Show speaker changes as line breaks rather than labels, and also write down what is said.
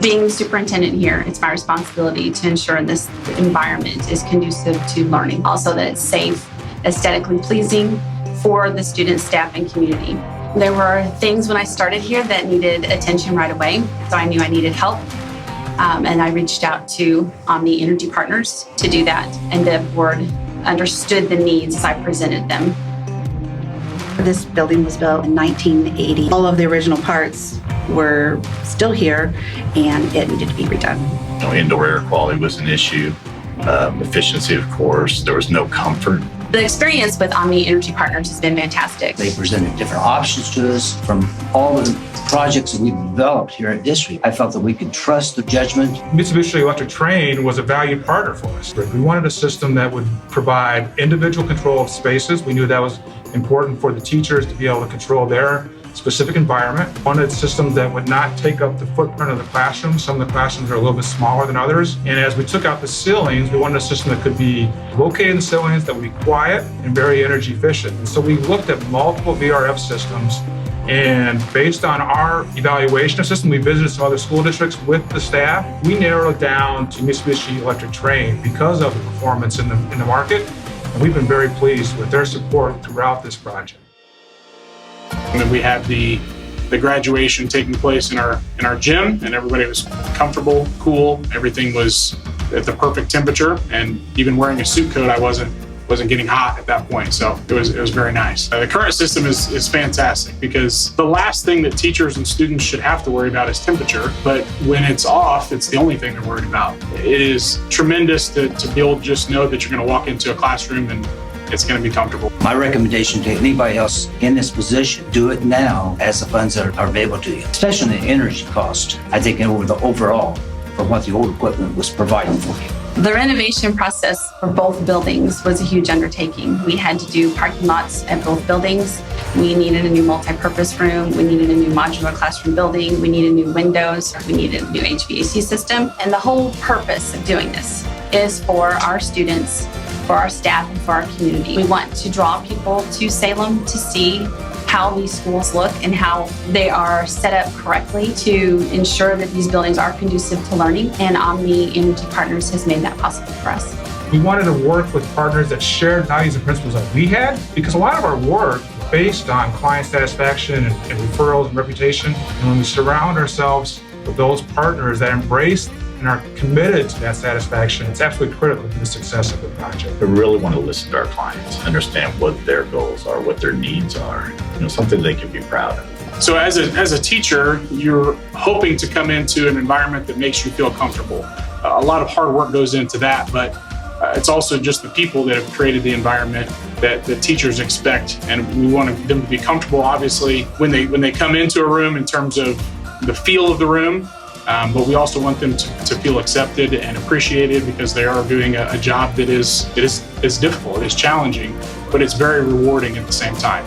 Being the superintendent here, it's my responsibility to ensure this environment is conducive to learning. Also that it's safe, aesthetically pleasing for the students, staff, and community. There were things when I started here that needed attention right away, so I knew I needed help. And I reached out to Omni Energy Partners to do that, and the board understood the needs as I presented them.
This building was built in 1980. All of the original parts were still here, and it needed to be redone.
Indoor air quality was an issue. Efficiency, of course. There was no comfort.
The experience with Omni Energy Partners has been fantastic.
They presented different options to us from all the projects that we've developed here at District. I felt that we could trust their judgment.
Mitsubishi Electric Trane was a valued partner for us. We wanted a system that would provide individual control of spaces. We knew that was important for the teachers to be able to control their specific environment. Wanted systems that would not take up the footprint of the classroom. Some of the classrooms are a little bit smaller than others. And as we took out the ceilings, we wanted a system that could be located in the ceilings, that would be quiet and very energy efficient. And so we looked at multiple VRF systems, and based on our evaluation of system, we visited some other school districts with the staff. We narrowed down to Mitsubishi Electric Trane because of the performance in the market. And we've been very pleased with their support throughout this project.
And then we had the graduation taking place in our gym, and everybody was comfortable, cool. Everything was at the perfect temperature, and even wearing a suit coat, I wasn't getting hot at that point. So it was very nice. The current system is fantastic because the last thing that teachers and students should have to worry about is temperature. But when it's off, it's the only thing they're worried about. It is tremendous to be able to just know that you're going to walk into a classroom and it's going to be comfortable.
My recommendation to anybody else in this position, do it now as the funds are available to you, especially the energy cost. I think over the overall from what the old equipment was providing for you.
The renovation process for both buildings was a huge undertaking. We had to do parking lots at both buildings. We needed a new multi-purpose room. We needed a new modular classroom building. We needed new windows. We needed a new HVAC system. And the whole purpose of doing this is for our students, for our staff, and for our community. We want to draw people to Salem to see how these schools look and how they are set up correctly to ensure that these buildings are conducive to learning. And Omni Energy Partners has made that possible for us.
We wanted to work with partners that shared values and principles that we had, because a lot of our work is based on client satisfaction and referrals and reputation. And when we surround ourselves with those partners that embrace and are committed to that satisfaction, it's absolutely critical to the success of the project.
We really want to listen to our clients, understand what their goals are, what their needs are, something they can be proud of.
So as a teacher, you're hoping to come into an environment that makes you feel comfortable. A lot of hard work goes into that, but it's also just the people that have created the environment that the teachers expect, and we want them to be comfortable, obviously, when they come into a room in terms of the feel of the room. But we also want them to feel accepted and appreciated, because they are doing a job that is difficult, it is challenging, but it's very rewarding at the same time.